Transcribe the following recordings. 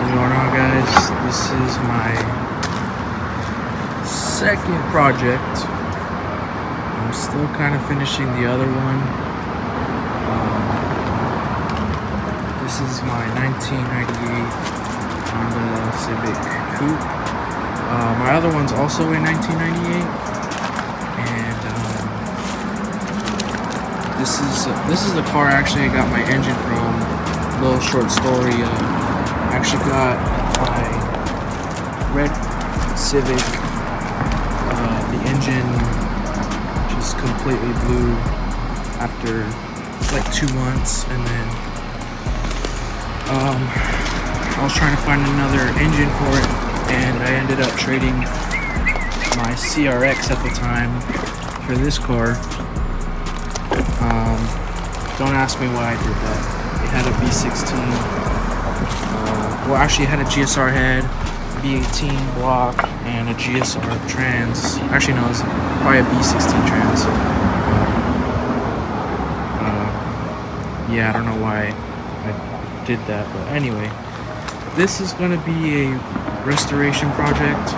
What's going on, guys? This is my second project. I'm still kind of finishing the other one. This is my 1998 Honda Civic Coupe. My other one's also a 1998, and this is the car actually I got my engine from. Little short story. I actually got my red Civic. The engine just completely blew after like 2 months, and then I was trying to find another engine for it, and I ended up trading my CRX at the time for this car. Don't ask me why I did that. It had a V16. Well, actually, it had a GSR head, V18 block, and a GSR trans. Actually, no, it was probably a V16 trans. Yeah, I don't know why I did that, but anyway, this is going to be a restoration project.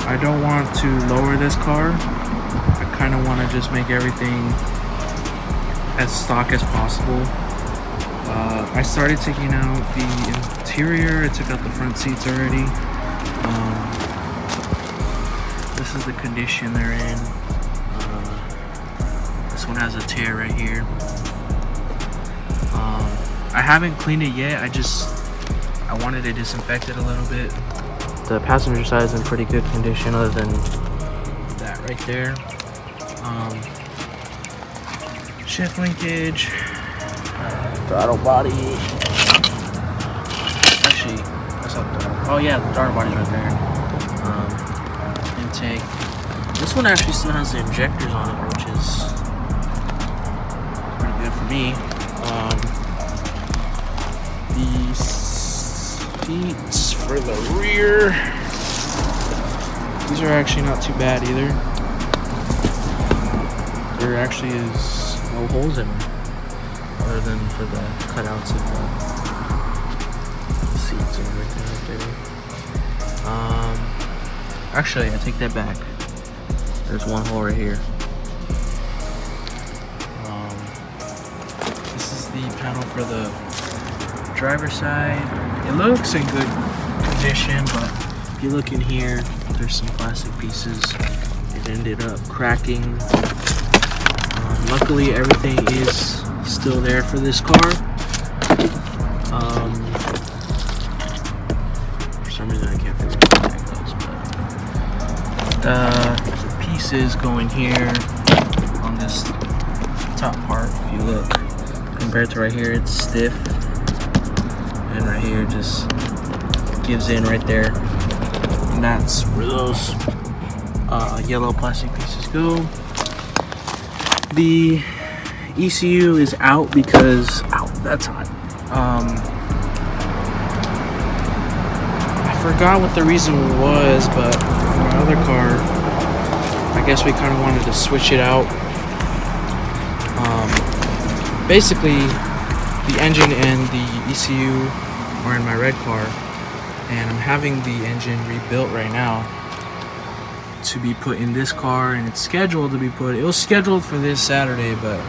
I don't want to lower this car. I kind of want to just make everything as stock as possible. I started taking out the interior. I took out the front seats already. This is the condition they're in. This one has a tear right here. I haven't cleaned it yet. I wanted to disinfect it a little bit. The passenger side is in pretty good condition, other than that right there. Shift linkage, throttle body. Actually, that's not the. Oh yeah, the throttle body's right there. Intake. This one actually still has the injectors on it, which is pretty good for me. The seats for the rear. These are actually not too bad either. There actually is no holes in them, other than for the cutouts of the seats and everything right there. Actually, I take that back. There's one hole right here. This is the panel for the driver's side. It looks in good condition, but if you look in here, there's some plastic pieces. It ended up cracking. Luckily, everything is still there for this car. For some reason, I can't figure out how that goes, but the pieces go in here on this top part. If you look, compared to right here, it's stiff, and right here it just gives in right there, and that's where those yellow plastic pieces go. The ECU is out because, that's hot. I forgot what the reason was, but for my other car, I guess we kind of wanted to switch it out. Basically, the engine and the ECU are in my red car, and I'm having the engine rebuilt right now to be put in this car, and it's scheduled to be put. It was scheduled for this Saturday, but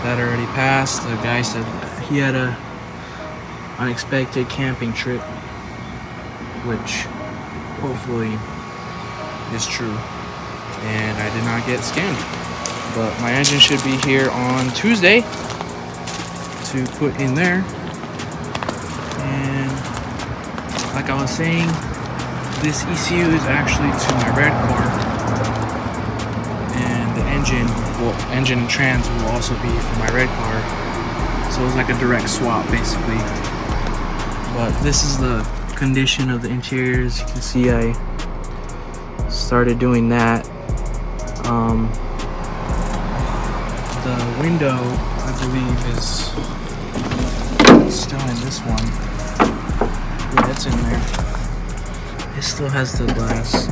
that already passed. The guy said he had a unexpected camping trip, which hopefully is true, and I did not get scanned. But my engine should be here on Tuesday to put in there. And like I was saying, this ECU is actually to my red car, and the engine and trans will also be for my red car. So it's like a direct swap, basically. But this is the condition of the interior. As you can see, I started doing that. The window, I believe, is still in this one. Yeah, it's in there. It still has the glass.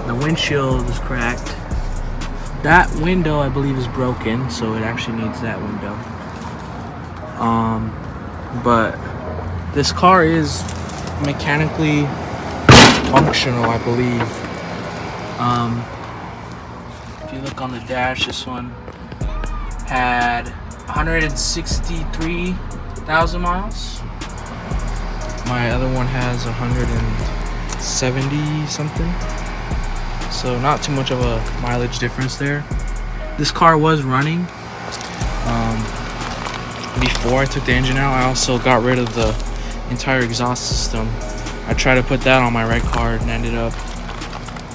The windshield is cracked. That window, I believe, is broken, so it actually needs that window. but this car is mechanically functional, I believe. If you look on the dash, this one had 163,000 miles. My other one has 170 something, so not too much of a mileage difference there. This car was running. Before I took the engine out, I also got rid of the entire exhaust system. I tried to put that on my red car and ended up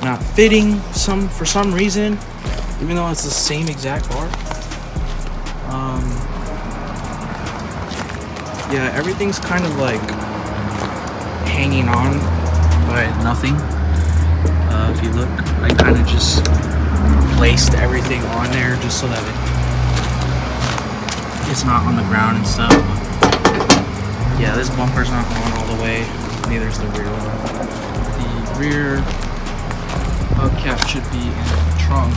not fitting for some reason, even though it's the same exact car. Yeah, everything's kind of like hanging on by nothing. If you look, I kind of just placed everything on there just so that it's not on the ground and stuff. Yeah, this bumper's not going all the way, neither is the rear one. The rear hubcap should be in the trunk.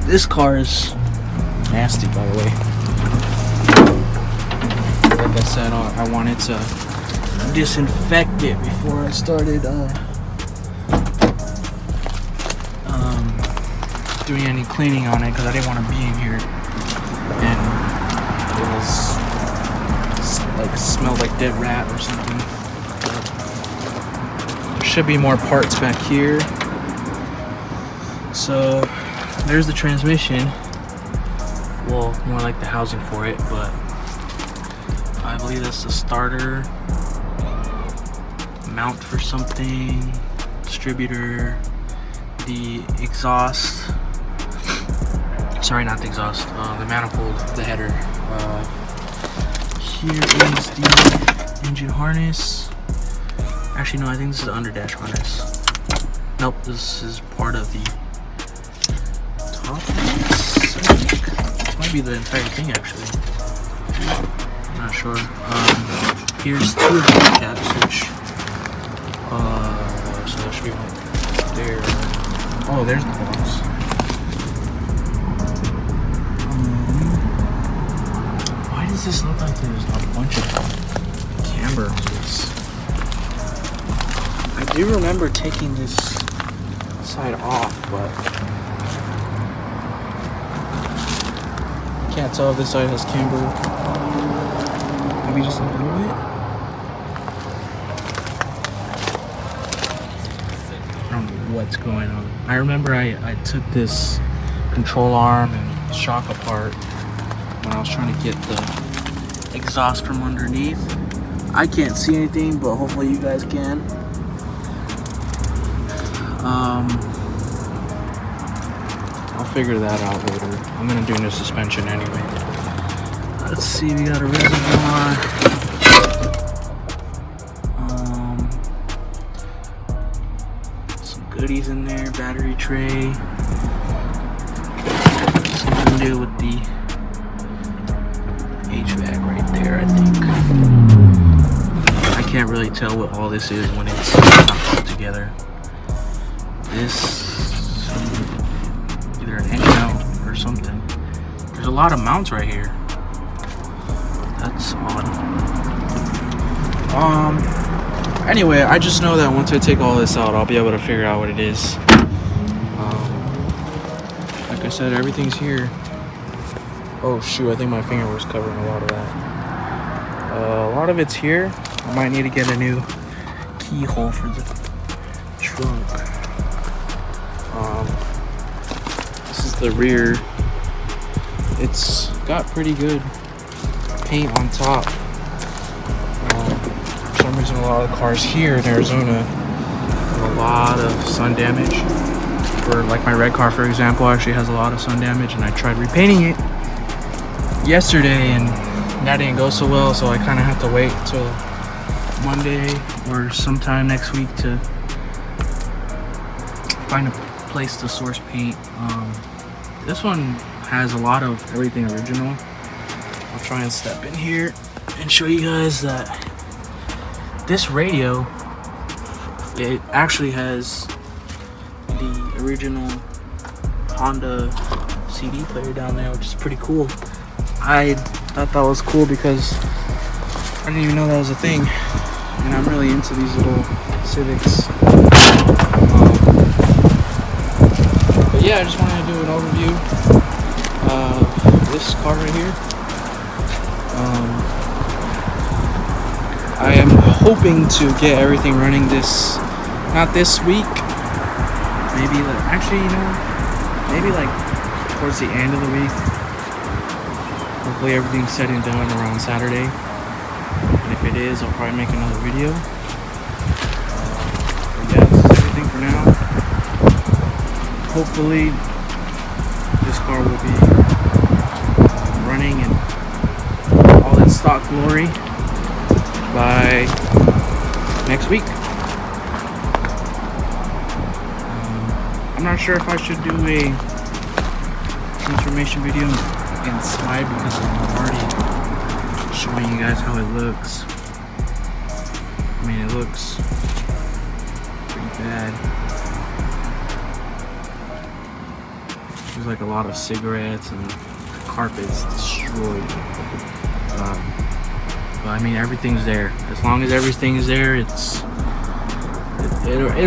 This car is nasty, by the way. Like I said, I wanted to disinfect it before I started doing any cleaning on it, because I didn't want to be in here and it was like smelled like dead rat or something. There should be more parts back here. So there's the transmission. Well, more like the housing for it, but I believe that's the starter mount for something, distributor, the exhaust. Sorry, not the exhaust, the manifold, the header. Here is the engine harness. Actually, no, I think this is the underdash harness. Nope, this is part of the top harness, I think. This might be the entire thing, actually. I'm not sure. Here's two of the caps, which, so that should be right there. Oh, there's the box. Why does this look like there's a bunch of camber on this? I do remember taking this side off, but I can't tell if this side has camber. Maybe just a little bit. I don't know what's going on. I remember I took this control arm and shock apart when I was trying to get the exhaust from underneath. I can't see anything, but hopefully you guys can. I'll figure that out later. I'm gonna do new suspension anyway. Let's see, we got a reservoir. Some goodies in there, battery tray. Something to do with the HVAC right there, I think. I can't really tell what all this is when it's not put together. This either an engine mount or something. There's a lot of mounts right here. That's odd. Anyway, I just know that once I take all this out, I'll be able to figure out what it is. Like I said, everything's here. Oh shoot, I think my finger was covering a lot of that. A lot of it's here. I might need to get a new keyhole for the trunk. This is the rear. It's got pretty good paint on top. For some reason, a lot of the cars here in Arizona have a lot of sun damage. For like my red car, for example, actually has a lot of sun damage, and I tried repainting it yesterday, and that didn't go so well. So I kind of have to wait till Monday or sometime next week to find a place to source paint. This one has a lot of everything original. I'll try and step in here and show you guys that this radio, it actually has the original Honda CD player down there, which is pretty cool. I thought that was cool because I didn't even know that was a thing, and I'm really into these little Civics. But yeah, I just wanted to do an overview of this car right here. I am hoping to get everything running not this week, maybe maybe like towards the end of the week. Hopefully everything's said and done around Saturday. And if it is, I'll probably make another video. But yeah, this is everything for now. Hopefully, this car will be running in all its stock glory by next week. I'm not sure if I should do a transformation video inside because I'm already showing you guys how it looks. I mean, it looks pretty bad. There's like a lot of cigarettes and the carpet's destroyed. But I mean, everything's there. As long as everything's there, it'll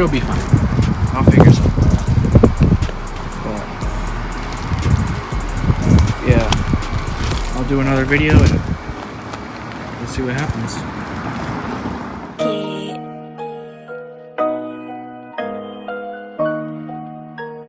be fine. I'll figure something out. But yeah, I'll do another video and we'll see what happens.